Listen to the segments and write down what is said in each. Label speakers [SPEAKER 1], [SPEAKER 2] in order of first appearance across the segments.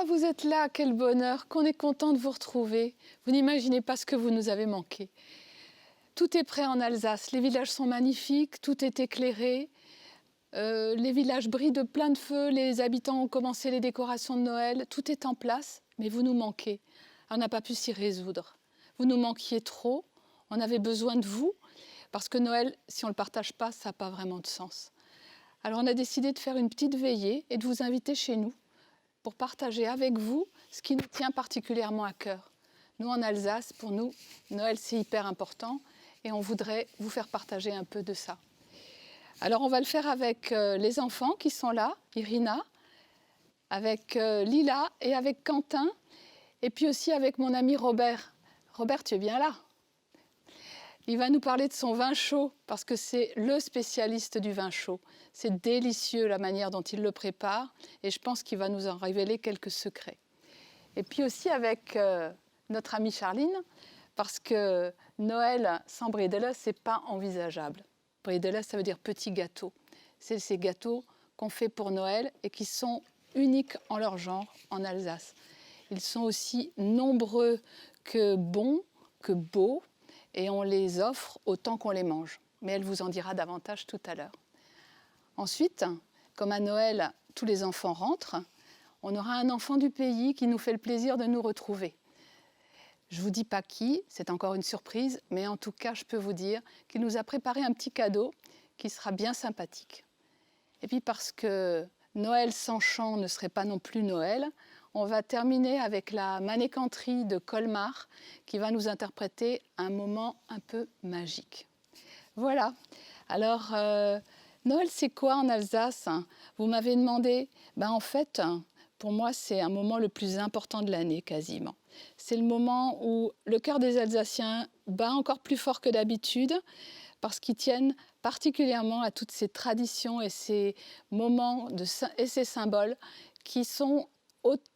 [SPEAKER 1] Ah, vous êtes là, quel bonheur, qu'on est content de vous retrouver. Vous n'imaginez pas ce que vous nous avez manqué. Tout est prêt en Alsace, les villages sont magnifiques, tout est éclairé. Les villages brillent de plein de feux, les habitants ont commencé les décorations de Noël, tout est en place, mais vous nous manquez. On n'a pas pu s'y résoudre. Vous nous manquiez trop, on avait besoin de vous, parce que Noël, si on ne le partage pas, ça n'a pas vraiment de sens. Alors on a décidé de faire une petite veillée et de vous inviter chez nous pour partager avec vous ce qui nous tient particulièrement à cœur. Nous, en Alsace, pour nous, Noël, c'est hyper important et on voudrait vous faire partager un peu de ça. Alors, on va le faire avec les enfants qui sont là, Irina, avec Lila et avec Quentin, et puis aussi avec mon ami Robert. Robert, tu es bien là? Il va nous parler de son vin chaud, parce que c'est le spécialiste du vin chaud. C'est délicieux la manière dont il le prépare, et je pense qu'il va nous en révéler quelques secrets. Et puis aussi avec notre amie Charline, parce que Noël sans bredela, c'est pas envisageable. Bredela, ça veut dire petit gâteau. C'est ces gâteaux qu'on fait pour Noël et qui sont uniques en leur genre en Alsace. Ils sont aussi nombreux que bons, que beaux, et on les offre autant qu'on les mange. Mais elle vous en dira davantage tout à l'heure. Ensuite, comme à Noël, tous les enfants rentrent, on aura un enfant du pays qui nous fait le plaisir de nous retrouver. Je ne vous dis pas qui, c'est encore une surprise, mais en tout cas, je peux vous dire qu'il nous a préparé un petit cadeau qui sera bien sympathique. Et puis parce que Noël sans chant ne serait pas non plus Noël, on va terminer avec la manécanterie de Colmar qui va nous interpréter un moment un peu magique. Voilà. Alors, Noël, c'est quoi en Alsace? Vous m'avez demandé. En fait, pour moi, c'est un moment le plus important de l'année, quasiment. C'est le moment où le cœur des Alsaciens bat encore plus fort que d'habitude parce qu'ils tiennent particulièrement à toutes ces traditions et ces moments et ces symboles qui sont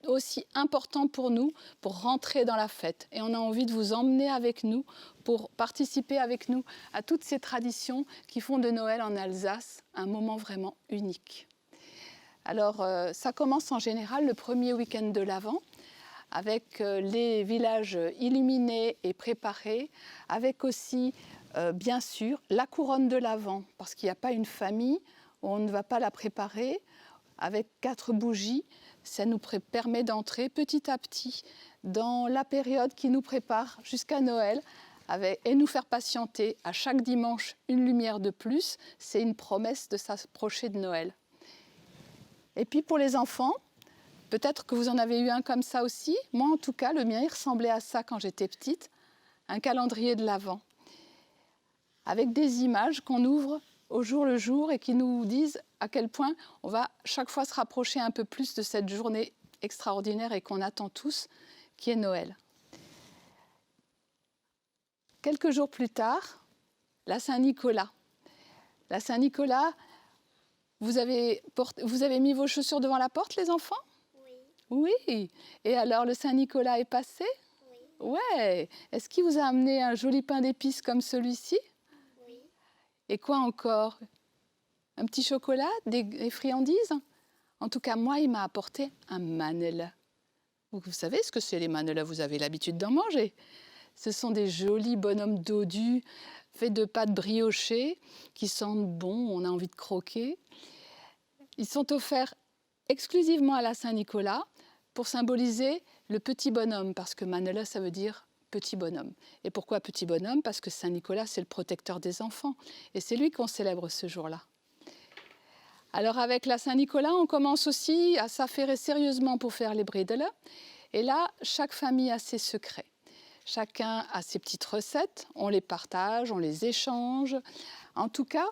[SPEAKER 1] aussi importants pour nous pour rentrer dans la fête. Et on a envie de vous emmener avec nous pour participer avec nous à toutes ces traditions qui font de Noël en Alsace un moment vraiment unique. Alors, ça commence en général le premier week-end de l'Avent, avec les villages illuminés et préparés, avec aussi, bien sûr, la couronne de l'Avent, parce qu'il n'y a pas une famille où on ne va pas la préparer, avec 4 bougies. Ça nous permet d'entrer petit à petit dans la période qui nous prépare jusqu'à Noël, et nous faire patienter à chaque dimanche une lumière de plus. C'est une promesse de s'approcher de Noël. Et puis pour les enfants, peut-être que vous en avez eu un comme ça aussi. Moi, en tout cas, le mien, il ressemblait à ça quand j'étais petite. Un calendrier de l'Avent, avec des images qu'on ouvre au jour le jour et qui nous disent à quel point on va chaque fois se rapprocher un peu plus de cette journée extraordinaire et qu'on attend tous, qui est Noël. Quelques jours plus tard, la Saint-Nicolas. La Saint-Nicolas, vous avez mis vos chaussures devant la porte, les enfants? Oui. Et alors, le Saint-Nicolas est passé? Oui. Ouais. Est-ce qu'il vous a amené un joli pain d'épices comme celui-ci?
[SPEAKER 2] Oui.
[SPEAKER 1] Et quoi encore? Un petit chocolat, des friandises? En tout cas, moi, il m'a apporté un manel. Vous savez ce que c'est les manels? Vous avez l'habitude d'en manger. Ce sont des jolis bonhommes dodus, faits de pâte briochée, qui sentent bon, on a envie de croquer. Ils sont offerts exclusivement à la Saint-Nicolas pour symboliser le petit bonhomme, parce que Manela, ça veut dire petit bonhomme. Et pourquoi petit bonhomme? Parce que Saint-Nicolas, c'est le protecteur des enfants. Et c'est lui qu'on célèbre ce jour-là. Alors avec la Saint-Nicolas, on commence aussi à s'affairer sérieusement pour faire les bredela. Et là, chaque famille a ses secrets. Chacun a ses petites recettes, on les partage, on les échange. En tout cas,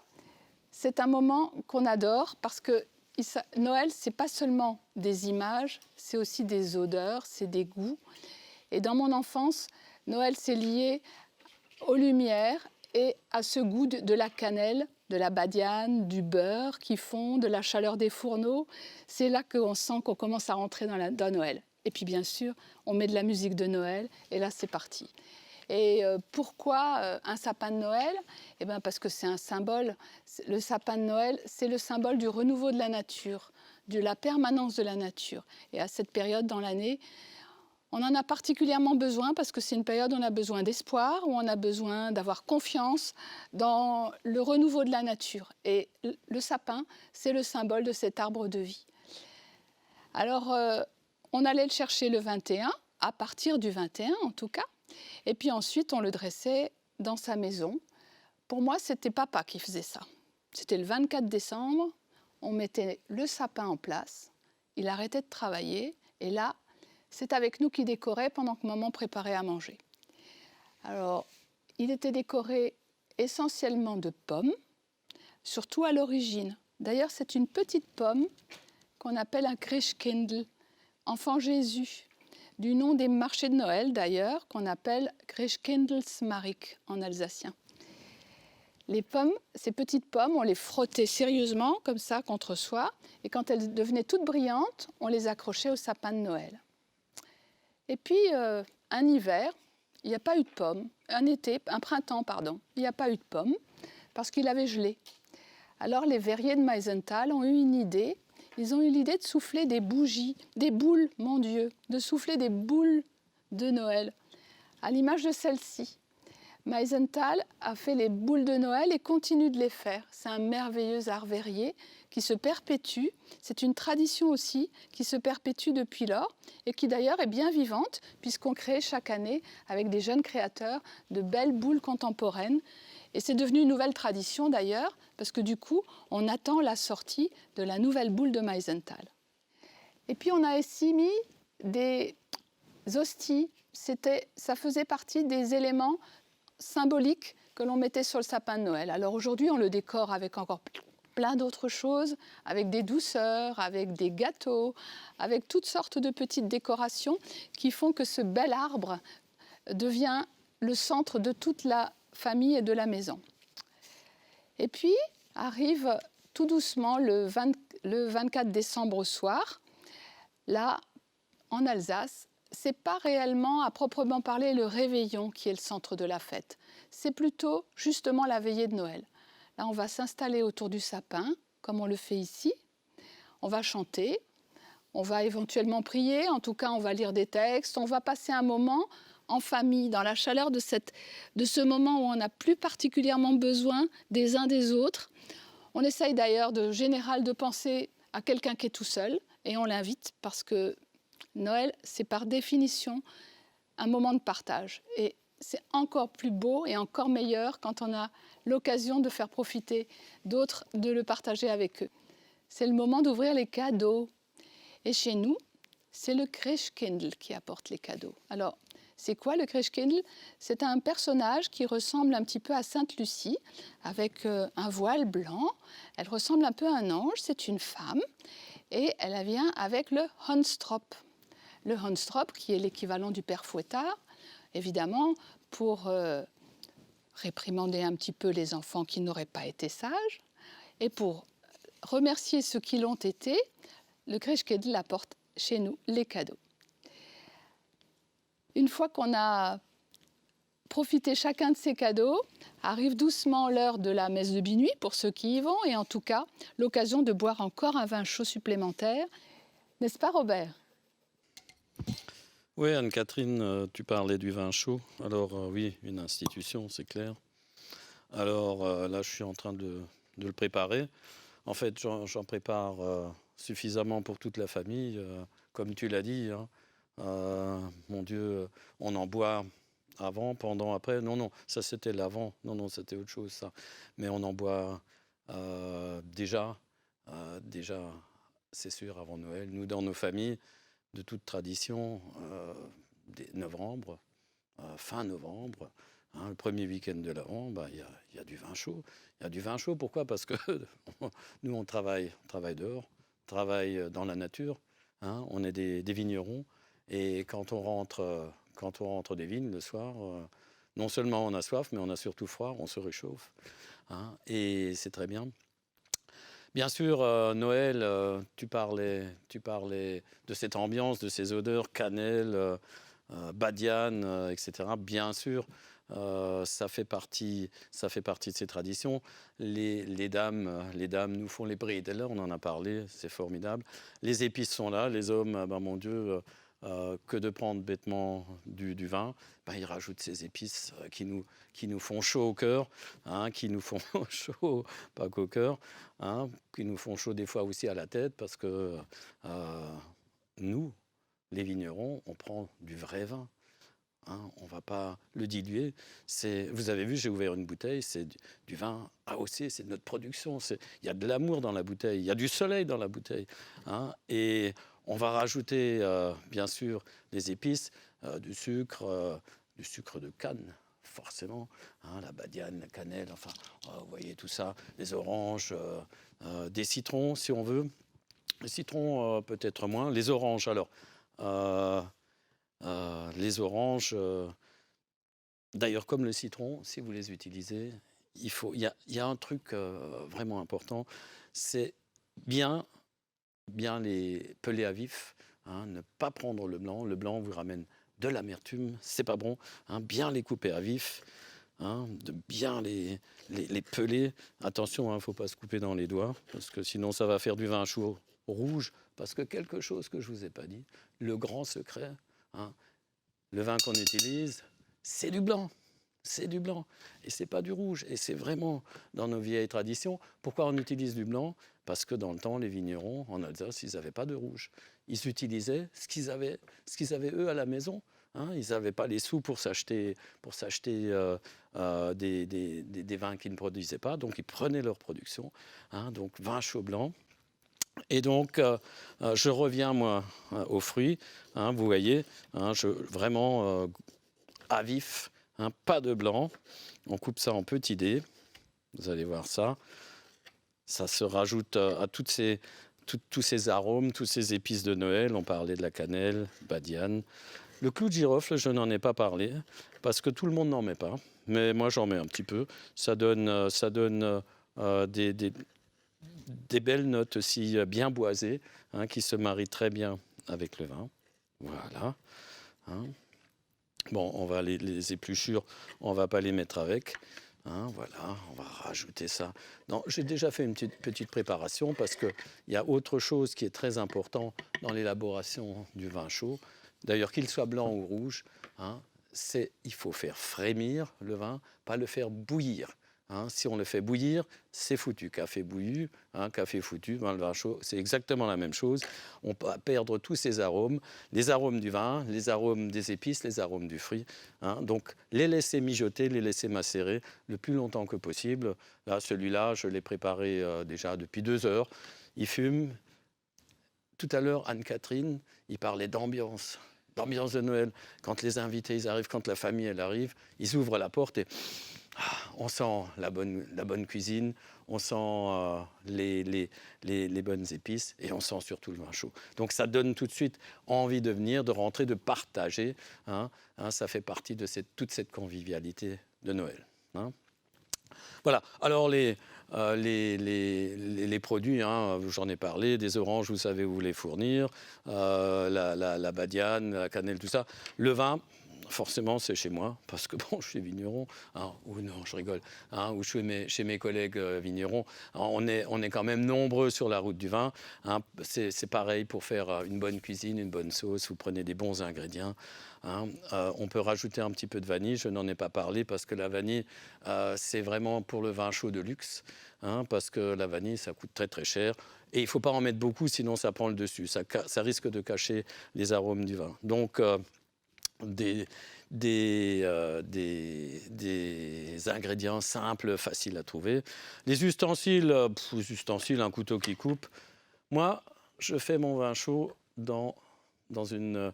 [SPEAKER 1] c'est un moment qu'on adore parce que Noël, c'est pas seulement des images, c'est aussi des odeurs, c'est des goûts. Et dans mon enfance, Noël, c'est lié aux lumières et à ce goût de la cannelle, de la badiane, du beurre qui fond, de la chaleur des fourneaux. C'est là qu'on sent qu'on commence à rentrer dans Noël. Et puis bien sûr, on met de la musique de Noël et là, c'est parti. Et pourquoi un sapin de Noël? Parce que c'est un symbole. Le sapin de Noël, c'est le symbole du renouveau de la nature, de la permanence de la nature. Et à cette période dans l'année, on en a particulièrement besoin parce que c'est une période où on a besoin d'espoir, où on a besoin d'avoir confiance dans le renouveau de la nature. Et le sapin, c'est le symbole de cet arbre de vie. Alors, on allait le chercher le 21, à partir du 21 en tout cas. Et puis ensuite, on le dressait dans sa maison. Pour moi, c'était papa qui faisait ça. C'était le 24 décembre, on mettait le sapin en place, il arrêtait de travailler, et là, c'est avec nous qu'il décorait pendant que maman préparait à manger. Alors, il était décoré essentiellement de pommes, surtout à l'origine. D'ailleurs, c'est une petite pomme qu'on appelle un Christkindl, enfant Jésus, du nom des marchés de Noël d'ailleurs, qu'on appelle Christkindlsmark en alsacien. Les pommes, ces petites pommes, on les frottait sérieusement, comme ça, contre soi, et quand elles devenaient toutes brillantes, on les accrochait au sapin de Noël. Et puis, un hiver, il n'y a pas eu de pommes. Un printemps, pardon, il n'y a pas eu de pommes, parce qu'il avait gelé. Alors, les verriers de Meisenthal ont eu une idée. Ils ont eu l'idée de souffler des bougies, des boules, mon Dieu, de souffler des boules de Noël, à l'image de celle-ci. Meisenthal a fait les boules de Noël et continue de les faire. C'est un merveilleux art verrier qui se perpétue. C'est une tradition aussi qui se perpétue depuis lors et qui d'ailleurs est bien vivante puisqu'on crée chaque année avec des jeunes créateurs de belles boules contemporaines. Et c'est devenu une nouvelle tradition d'ailleurs parce que du coup, on attend la sortie de la nouvelle boule de Meisenthal. Et puis on a aussi mis des hosties. Ça faisait partie des éléments symbolique que l'on mettait sur le sapin de Noël. Alors aujourd'hui, on le décore avec encore plein d'autres choses, avec des douceurs, avec des gâteaux, avec toutes sortes de petites décorations qui font que ce bel arbre devient le centre de toute la famille et de la maison. Et puis arrive tout doucement le 24 décembre au soir. Là, en Alsace, ce n'est pas réellement, à proprement parler, le réveillon qui est le centre de la fête. C'est plutôt justement la veillée de Noël. Là, on va s'installer autour du sapin, comme on le fait ici. On va chanter, on va éventuellement prier, en tout cas, on va lire des textes. On va passer un moment en famille, dans la chaleur de ce moment où on n'a plus particulièrement besoin des uns des autres. On essaye d'ailleurs de penser à quelqu'un qui est tout seul, et on l'invite parce que Noël, c'est par définition un moment de partage. Et c'est encore plus beau et encore meilleur quand on a l'occasion de faire profiter d'autres, de le partager avec eux. C'est le moment d'ouvrir les cadeaux. Et chez nous, c'est le Christkindl qui apporte les cadeaux. Alors, c'est quoi le Christkindl ? C'est un personnage qui ressemble un petit peu à Sainte Lucie, avec un voile blanc. Elle ressemble un peu à un ange, c'est une femme. Et elle vient avec le Honstrop. Le Honstrop, qui est l'équivalent du père Fouettard, évidemment, pour réprimander un petit peu les enfants qui n'auraient pas été sages. Et pour remercier ceux qui l'ont été, le Christkindl apporte chez nous les cadeaux. Une fois qu'on a profité chacun de ces cadeaux, arrive doucement l'heure de la messe de minuit pour ceux qui y vont, et en tout cas, l'occasion de boire encore un vin chaud supplémentaire. N'est-ce pas, Robert ?
[SPEAKER 2] Oui, Anne-Catherine, tu parlais du vin chaud. Alors oui, une institution, c'est clair. Alors là, je suis en train de le préparer. En fait, j'en prépare suffisamment pour toute la famille. Comme tu l'as dit, hein. Mon Dieu, on en boit avant, pendant, après. Non, ça c'était l'avant. Non, c'était autre chose, ça. Mais on en boit déjà, c'est sûr, avant Noël. Nous, dans nos familles, de toute tradition, novembre, fin novembre, hein, le premier week-end de l'Avent, il y a du vin chaud. Il y a du vin chaud, pourquoi ? Parce que nous, on travaille dehors, on travaille dans la nature, hein, on est des vignerons, et quand on rentre des vignes le soir, non seulement on a soif, mais on a surtout froid, on se réchauffe, hein, et c'est très bien. Bien sûr, Noël, tu parlais de cette ambiance, de ces odeurs, cannelle, badiane, etc. Bien sûr, ça fait partie de ces traditions. Les dames nous font les bredel, on en a parlé, c'est formidable. Les épices sont là, les hommes, ben, mon Dieu, que de prendre bêtement du vin, ben, ils rajoutent ces épices qui nous font chaud au cœur, hein, qui nous font chaud, pas qu'au cœur, hein, qui nous font chaud des fois aussi à la tête, parce que nous, les vignerons, on prend du vrai vin. Hein, on ne va pas le diluer. Vous avez vu, j'ai ouvert une bouteille, c'est du vin AOC, c'est de notre production. Il y a de l'amour dans la bouteille, il y a du soleil dans la bouteille. Hein, et on va rajouter, bien sûr, des épices, du sucre de canne, forcément. Hein, la badiane, la cannelle, enfin, vous voyez tout ça, les oranges, des citrons, si on veut. Les citrons, peut-être moins. Les oranges, alors. Les oranges, d'ailleurs comme le citron, si vous les utilisez, il y a un truc vraiment important, c'est bien les peler à vif, hein, ne pas prendre le blanc. Le blanc vous ramène de l'amertume, c'est pas bon. Hein, bien les couper à vif, hein, de bien les peler. Attention, il ne faut pas se couper dans les doigts, parce que sinon ça va faire du vin chaud rouge. Parce que quelque chose que je ne vous ai pas dit, le grand secret, hein, le vin qu'on utilise, c'est du blanc. C'est du blanc. Et ce n'est pas du rouge. Et c'est vraiment dans nos vieilles traditions. Pourquoi on utilise du blanc? Parce que dans le temps, les vignerons, en Alsace, ils n'avaient pas de rouge. Ils utilisaient ce qu'ils avaient eux à la maison. Hein, ils n'avaient pas les sous pour s'acheter des vins qu'ils ne produisaient pas. Donc, ils prenaient leur production. Hein, donc, vin chaud blanc. Et donc, je reviens, moi, aux fruits. Hein, vous voyez, hein, vraiment à vif, hein, pas de blanc. On coupe ça en petits dés. Vous allez voir ça. Ça se rajoute à tous ces arômes, tous ces épices de Noël. On parlait de la cannelle, badiane. Le clou de girofle, je n'en ai pas parlé, parce que tout le monde n'en met pas. Mais moi, j'en mets un petit peu. Ça donne des belles notes aussi bien boisées, hein, qui se marient très bien avec le vin. Voilà. Hein. Bon, on va les épluchures, on ne va pas les mettre avec. Hein, voilà, on va rajouter ça. Non, j'ai déjà fait une petite préparation parce qu'il y a autre chose qui est très important dans l'élaboration du vin chaud. D'ailleurs, qu'il soit blanc ou rouge, hein, il faut faire frémir le vin, pas le faire bouillir. Hein, si on le fait bouillir, c'est foutu. Café bouillu, hein, café foutu, le vin chaud, c'est exactement la même chose. On va perdre tous ces arômes, les arômes du vin, les arômes des épices, les arômes du fruit. Hein, donc, les laisser mijoter, les laisser macérer le plus longtemps que possible. Là, celui-là, je l'ai préparé déjà depuis 2 heures. Il fume. Tout à l'heure, Anne-Catherine, il parlait d'ambiance de Noël. Quand les invités ils arrivent, quand la famille elle arrive, ils ouvrent la porte et on sent la bonne cuisine, on sent les bonnes épices et on sent surtout le vin chaud. Donc ça donne tout de suite envie de venir, de rentrer, de partager. Hein, ça fait partie de toute cette convivialité de Noël. Hein. Voilà, alors les produits, hein, j'en ai parlé, des oranges, vous savez où vous les fournir, la badiane, la cannelle, tout ça. Le vin, forcément, c'est chez moi, parce que bon, je suis vigneron, hein, ou non, je rigole, hein, ou je suis chez mes collègues vignerons. Alors, on est quand même nombreux sur la route du vin. Hein, c'est pareil pour faire une bonne cuisine, une bonne sauce, vous prenez des bons ingrédients. Hein, on peut rajouter un petit peu de vanille, je n'en ai pas parlé, parce que la vanille, c'est vraiment pour le vin chaud de luxe, hein, parce que la vanille, ça coûte très très cher. Et il ne faut pas en mettre beaucoup, sinon ça prend le dessus. Ça risque de cacher les arômes du vin. Donc, des ingrédients simples, faciles à trouver. Les ustensiles, un couteau qui coupe. Moi, je fais mon vin chaud dans une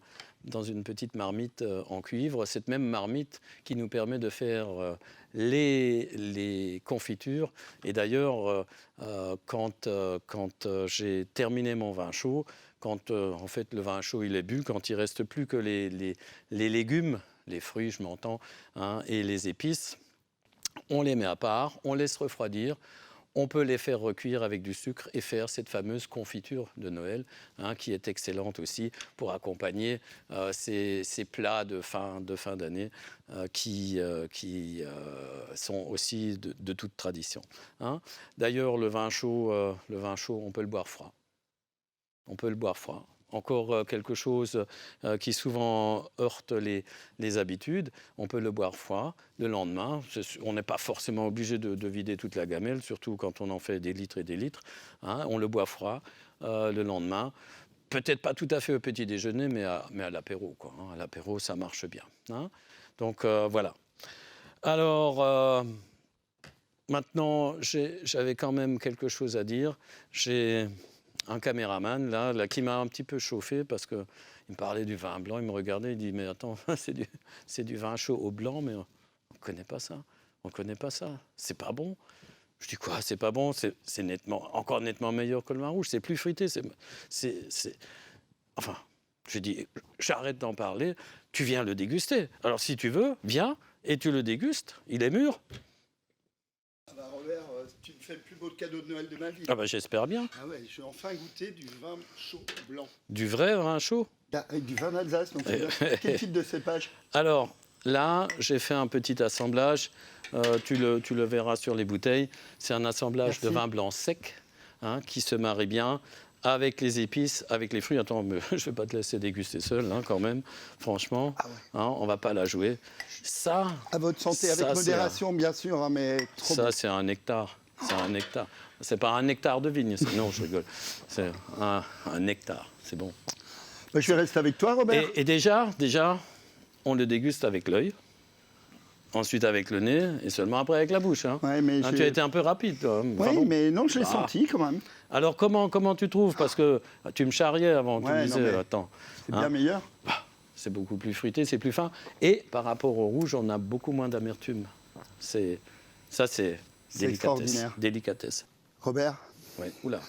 [SPEAKER 2] petite marmite en cuivre. Cette même marmite qui nous permet de faire les confitures. Et d'ailleurs, quand j'ai terminé mon vin chaud, quand en fait le vin chaud il est bu, quand il ne reste plus que les légumes, les fruits je m'entends, hein, et les épices, on les met à part, on laisse refroidir, on peut les faire recuire avec du sucre et faire cette fameuse confiture de Noël, qui est excellente aussi pour accompagner ces plats de fin d'année qui sont aussi de toute tradition. D'ailleurs, le vin chaud, on peut le boire froid. On peut le boire froid. Encore quelque chose qui souvent heurte les habitudes. On peut le boire froid le lendemain. On n'est pas forcément obligé de vider toute la gamelle, surtout quand on en fait des litres et des litres. On le boit froid le lendemain. Peut-être pas tout à fait au petit déjeuner, mais à l'apéro, quoi. À l'apéro, ça marche bien. Donc voilà. Alors maintenant, j'avais quand même quelque chose à dire. J'ai un caméraman là qui m'a un petit peu chauffé parce qu'il me parlait du vin blanc, il me regardait, il dit mais attends, c'est du vin chaud au blanc, mais on ne connaît pas ça, c'est pas bon. Je dis quoi, c'est pas bon, c'est encore nettement meilleur que le vin rouge, c'est plus fruité, enfin, je dis j'arrête d'en parler, tu viens le déguster. Alors si tu veux, viens et tu le dégustes, il est mûr.
[SPEAKER 3] Robert, tu me fais le plus beau cadeau de Noël de ma vie.
[SPEAKER 2] Ah bah j'espère bien.
[SPEAKER 3] Ah ouais, je vais enfin goûter du vin chaud blanc.
[SPEAKER 2] Du vrai vin chaud?
[SPEAKER 3] Avec du vin d'Alsace, donc quel type de cépage?
[SPEAKER 2] Alors là, j'ai fait un petit assemblage. Tu le verras sur les bouteilles. C'est un assemblage de vin blanc sec qui se marie bien avec les épices, avec les fruits. Attends, mais je ne vais pas te laisser déguster seul, quand même. Franchement, on ne va pas la jouer. Ça,
[SPEAKER 3] à votre santé, avec modération, bien sûr, mais trop
[SPEAKER 2] ça, c'est un nectar. C'est un nectar. C'est pas un nectar de vigne. Non, je rigole. C'est un nectar. C'est bon.
[SPEAKER 3] Je vais rester avec toi, Robert.
[SPEAKER 2] Et déjà, on le déguste avec l'œil. Ensuite avec le nez et seulement après avec la bouche.
[SPEAKER 3] Ouais, mais
[SPEAKER 2] tu as été un peu rapide, toi.
[SPEAKER 3] Oui, mais non, je l'ai senti quand même.
[SPEAKER 2] Alors comment tu trouves? Parce que tu me charriais avant, tu me disais, attends.
[SPEAKER 3] C'est bien meilleur.
[SPEAKER 2] C'est beaucoup plus fruité, c'est plus fin. Et par rapport au rouge, on a beaucoup moins d'amertume. C'est
[SPEAKER 3] extraordinaire.
[SPEAKER 2] Délicatesse.
[SPEAKER 3] Robert.
[SPEAKER 2] Oui, oula.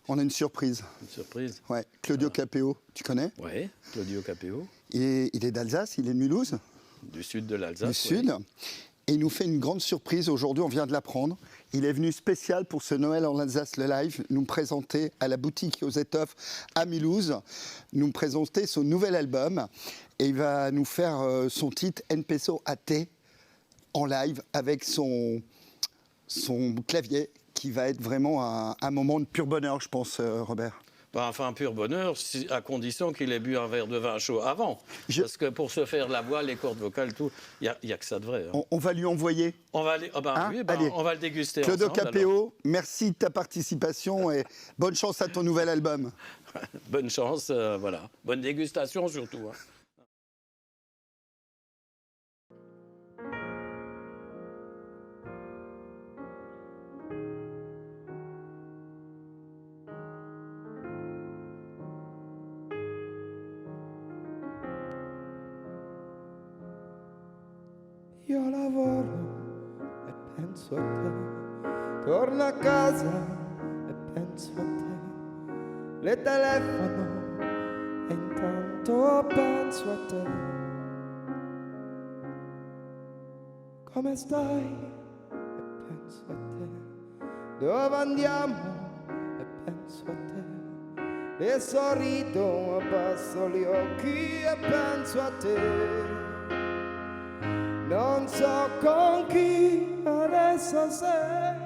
[SPEAKER 3] On a une surprise.
[SPEAKER 2] Une surprise?
[SPEAKER 3] Ouais. Claudio Capéo, tu connais?
[SPEAKER 2] Oui, Claudio Capéo.
[SPEAKER 3] Il est d'Alsace, il est de Mulhouse.
[SPEAKER 2] Du sud de l'Alsace.
[SPEAKER 3] Du sud. Et il nous fait une grande surprise. Aujourd'hui, on vient de l'apprendre. Il est venu spécial pour ce Noël en Alsace, le live, nous présenter à la boutique aux étoffes à Mulhouse, nous présenter son nouvel album. Et il va nous faire son titre NPSO AT en live avec son clavier qui va être vraiment un moment de pur bonheur, je pense, Robert.
[SPEAKER 2] Enfin, pur bonheur, à condition qu'il ait bu un verre de vin chaud avant. Parce que pour se faire la voix, les cordes vocales, tout, il n'y a que ça de vrai.
[SPEAKER 3] On va lui envoyer.
[SPEAKER 2] On va, on va le déguster
[SPEAKER 3] Claudio
[SPEAKER 2] ensemble.
[SPEAKER 3] Capéo, merci de ta participation et bonne chance à ton nouvel album.
[SPEAKER 2] Bonne chance, voilà. Bonne dégustation surtout.
[SPEAKER 4] Io lavoro e penso a te, torno a casa e penso a te, le telefono e intanto penso a te. Come stai? E penso a te. Dove andiamo? E penso a te. E sorrido, abbasso gli occhi e penso a te. Non so con chi adesso sei,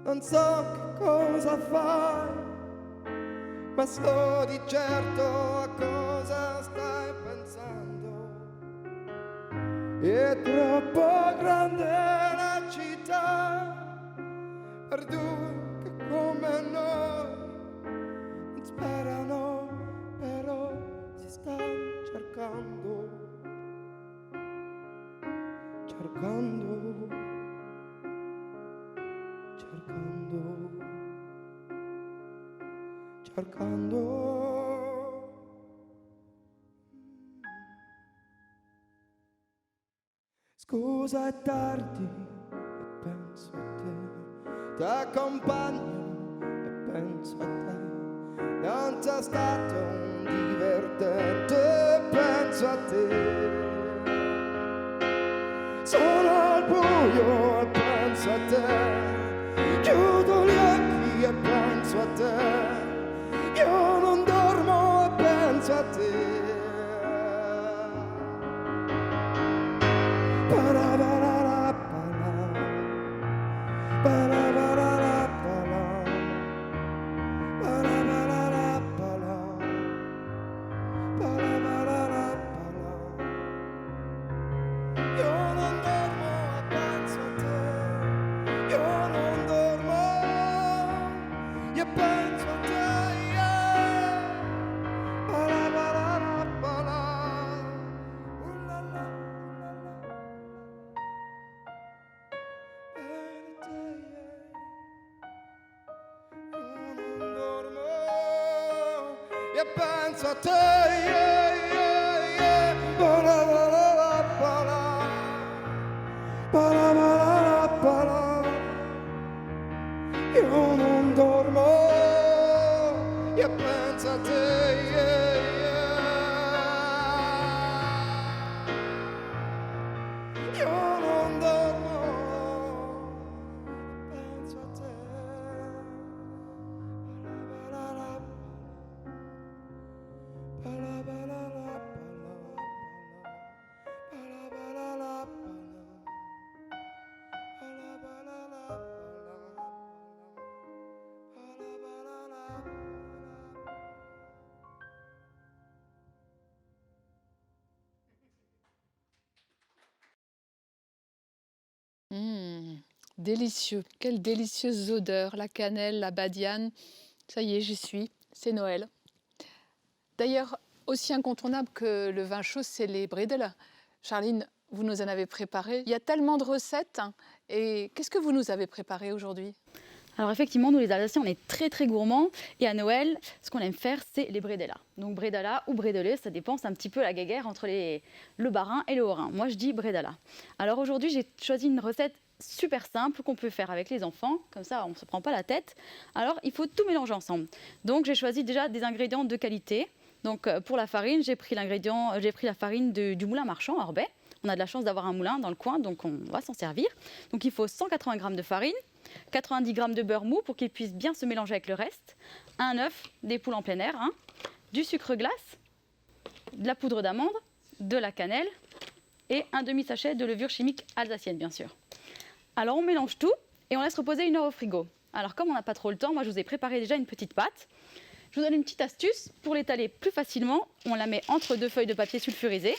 [SPEAKER 4] non so che cosa fai, ma so di certo a cosa stai pensando. È troppo grande la città per due che come noi non sperano, però si stanno cercando. Cercando, cercando. Scusa, è tardi e penso a te, t'accompagno e penso a te, non c'è stato un divertente e penso a te. Sono al buio e penso a te, chiudo gli occhi e penso a te, io non dormo e penso a te. E penso a te, yeah, yeah, yeah. Bala, bala, bala. Bala, bala, bala. Io non dormo e penso a te, yeah, yeah. Io non dormo e penso a te.
[SPEAKER 1] Délicieux, quelle délicieuse odeur, la cannelle, la badiane. Ça y est, j'y suis, c'est Noël. D'ailleurs, aussi incontournable que le vin chaud, c'est les bredel. Charline, vous nous en avez préparé. Il y a tellement de recettes. Et qu'est-ce que vous nous avez préparé aujourd'hui?
[SPEAKER 5] Alors effectivement, nous les Alsaciens, on est très très gourmands. Et à Noël, ce qu'on aime faire, c'est les bredela. Donc bredela ou bredelé, ça dépend, c'est un petit peu la guéguerre entre le Bas-Rhin et le Haut-Rhin. Moi, je dis bredela. Alors aujourd'hui, j'ai choisi une recette super simple qu'on peut faire avec les enfants. Comme ça, on ne se prend pas la tête. Alors, il faut tout mélanger ensemble. Donc j'ai choisi déjà des ingrédients de qualité. Donc pour la farine, j'ai pris la farine du moulin marchand, Orbet. On a de la chance d'avoir un moulin dans le coin, donc on va s'en servir. Donc il faut 180 g de farine, 90 g de beurre mou pour qu'il puisse bien se mélanger avec le reste, un œuf, des poules en plein air, du sucre glace, de la poudre d'amande, de la cannelle et un demi-sachet de levure chimique alsacienne, bien sûr. Alors on mélange tout et on laisse reposer 1 heure au frigo. Alors comme on n'a pas trop le temps, moi je vous ai préparé déjà une petite pâte. Je vous donne une petite astuce pour l'étaler plus facilement. On la met entre 2 feuilles de papier sulfurisé.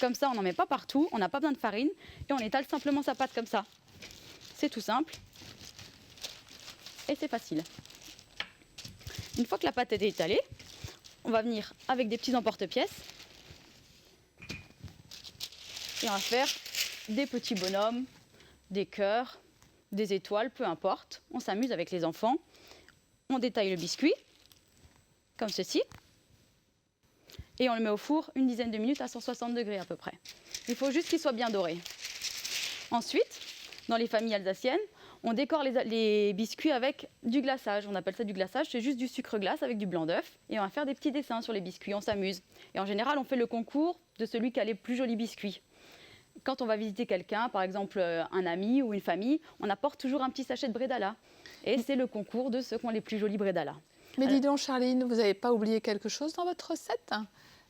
[SPEAKER 5] Comme ça, on n'en met pas partout, on n'a pas besoin de farine et on étale simplement sa pâte comme ça. C'est tout simple et c'est facile. Une fois que la pâte est étalée, on va venir avec des petits emporte-pièces et on va faire des petits bonhommes, des cœurs, des étoiles, peu importe. On s'amuse avec les enfants. On détaille le biscuit comme ceci. Et on le met au four une dizaine de minutes à 160 degrés à peu près. Il faut juste qu'il soit bien doré. Ensuite, dans les familles alsaciennes, on décore les biscuits avec du glaçage. On appelle ça du glaçage, c'est juste du sucre glace avec du blanc d'œuf. Et on va faire des petits dessins sur les biscuits, on s'amuse. Et en général, on fait le concours de celui qui a les plus jolis biscuits. Quand on va visiter quelqu'un, par exemple un ami ou une famille, on apporte toujours un petit sachet de bredala. Et c'est le concours de ceux qui ont les plus jolis bredala.
[SPEAKER 1] Mais dis donc, Charline, vous n'avez pas oublié quelque chose dans votre recette?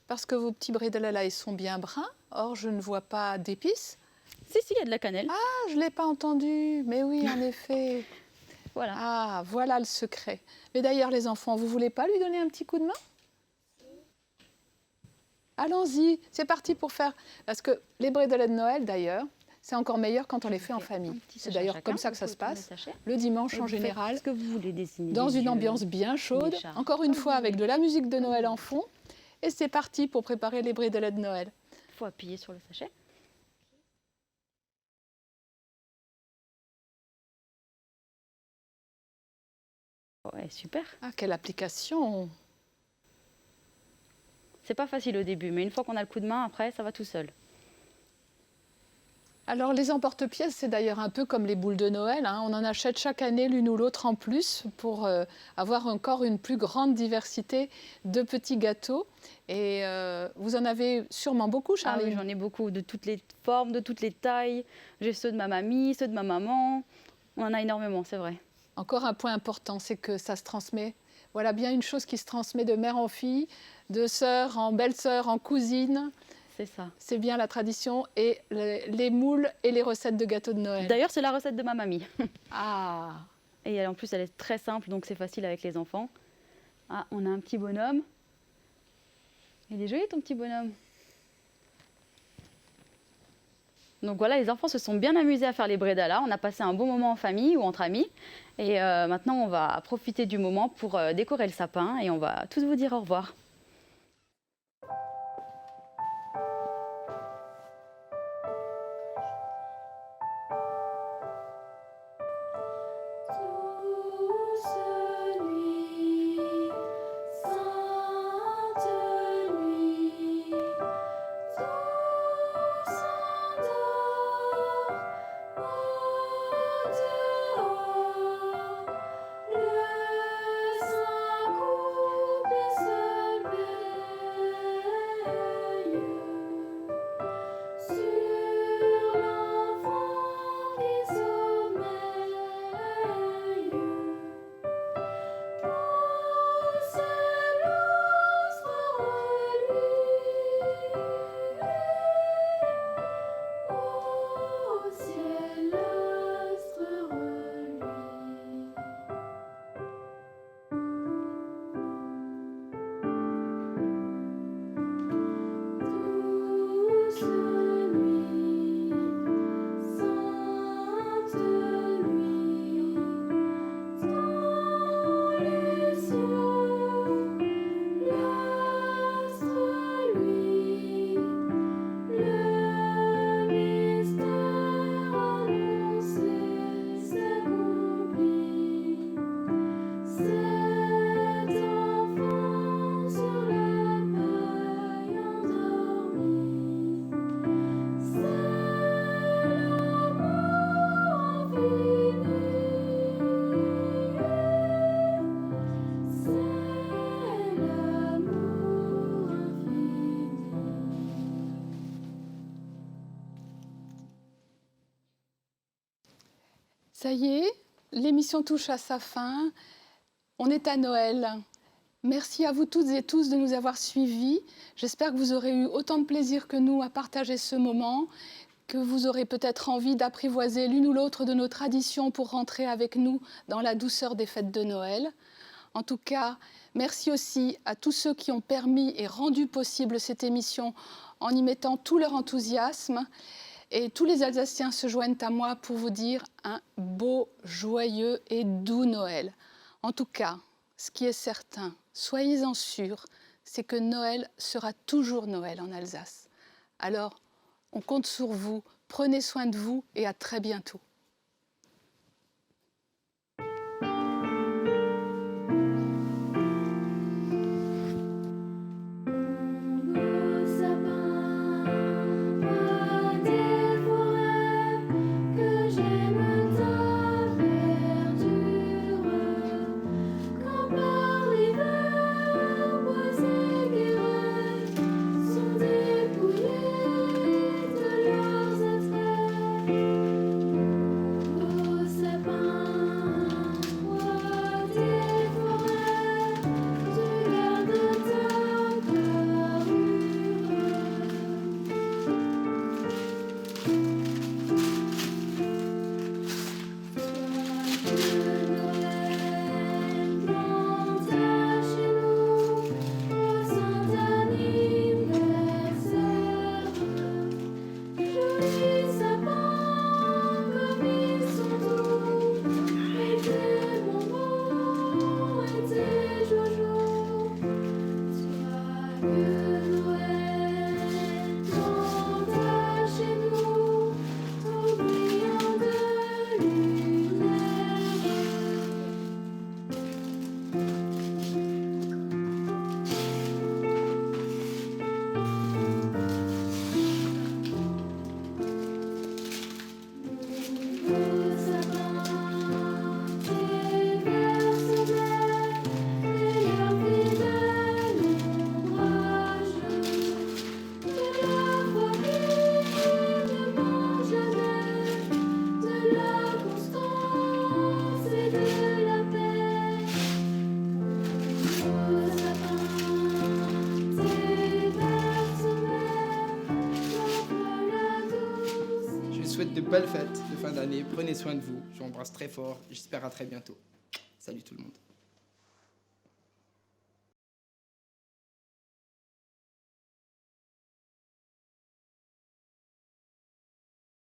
[SPEAKER 1] Parce que vos petits bredela là, ils sont bien bruns. Or, je ne vois pas d'épices.
[SPEAKER 5] Si, il y a de la cannelle.
[SPEAKER 1] Ah, je ne l'ai pas entendu. Mais oui, en effet.
[SPEAKER 5] Voilà.
[SPEAKER 1] Ah, voilà le secret. Mais d'ailleurs, les enfants, vous ne voulez pas lui donner un petit coup de main? Allons-y, c'est parti pour faire... Parce que les bredela de Noël, d'ailleurs, c'est encore meilleur quand on les fait en famille. C'est d'ailleurs comme ça que ça se passe, le dimanche en général,
[SPEAKER 5] ce que vous voulez dessiner,
[SPEAKER 1] dans une ambiance bien chaude, encore une fois avec de la musique de Noël en fond. Et c'est parti pour préparer les bredela de Noël.
[SPEAKER 5] Il faut appuyer sur le sachet. Ouais, super.
[SPEAKER 1] Ah, quelle application!
[SPEAKER 5] C'est pas facile au début, mais une fois qu'on a le coup de main, après, ça va tout seul.
[SPEAKER 1] Alors, les emporte-pièces, c'est d'ailleurs un peu comme les boules de Noël. On en achète chaque année l'une ou l'autre en plus pour avoir encore une plus grande diversité de petits gâteaux. Et vous en avez sûrement beaucoup, Charline?
[SPEAKER 5] Ah oui, j'en ai beaucoup, de toutes les formes, de toutes les tailles. J'ai ceux de ma mamie, ceux de ma maman. On en a énormément, c'est vrai.
[SPEAKER 1] Encore un point important, c'est que ça se transmet. Voilà bien une chose qui se transmet de mère en fille, de sœur en belle-sœur, en cousine.
[SPEAKER 5] C'est ça.
[SPEAKER 1] C'est bien la tradition et les moules et les recettes de gâteaux de Noël.
[SPEAKER 5] D'ailleurs, c'est la recette de ma mamie.
[SPEAKER 1] Ah,
[SPEAKER 5] Et en plus, elle est très simple, donc c'est facile avec les enfants. Ah, on a un petit bonhomme. Il est joli ton petit bonhomme. Donc voilà, les enfants se sont bien amusés à faire les bredala. On a passé un bon moment en famille ou entre amis. Et maintenant, on va profiter du moment pour décorer le sapin et on va tous vous dire au revoir.
[SPEAKER 1] ça y est, l'émission touche à sa fin. On est à Noël. Merci à vous toutes et tous de nous avoir suivis. J'espère que vous aurez eu autant de plaisir que nous à partager ce moment, que vous aurez peut-être envie d'apprivoiser l'une ou l'autre de nos traditions pour rentrer avec nous dans la douceur des fêtes de Noël. En tout cas, merci aussi à tous ceux qui ont permis et rendu possible cette émission en y mettant tout leur enthousiasme. Et tous les Alsaciens se joignent à moi pour vous dire un beau, joyeux et doux Noël. En tout cas, ce qui est certain, soyez-en sûrs, c'est que Noël sera toujours Noël en Alsace. Alors, on compte sur vous, prenez soin de vous et à très bientôt.
[SPEAKER 6] Sont dépouillés de leurs attraits.
[SPEAKER 4] belles fêtes de fin d'année. Prenez soin de vous. Je vous embrasse très fort. J'espère à très bientôt. Salut tout le monde.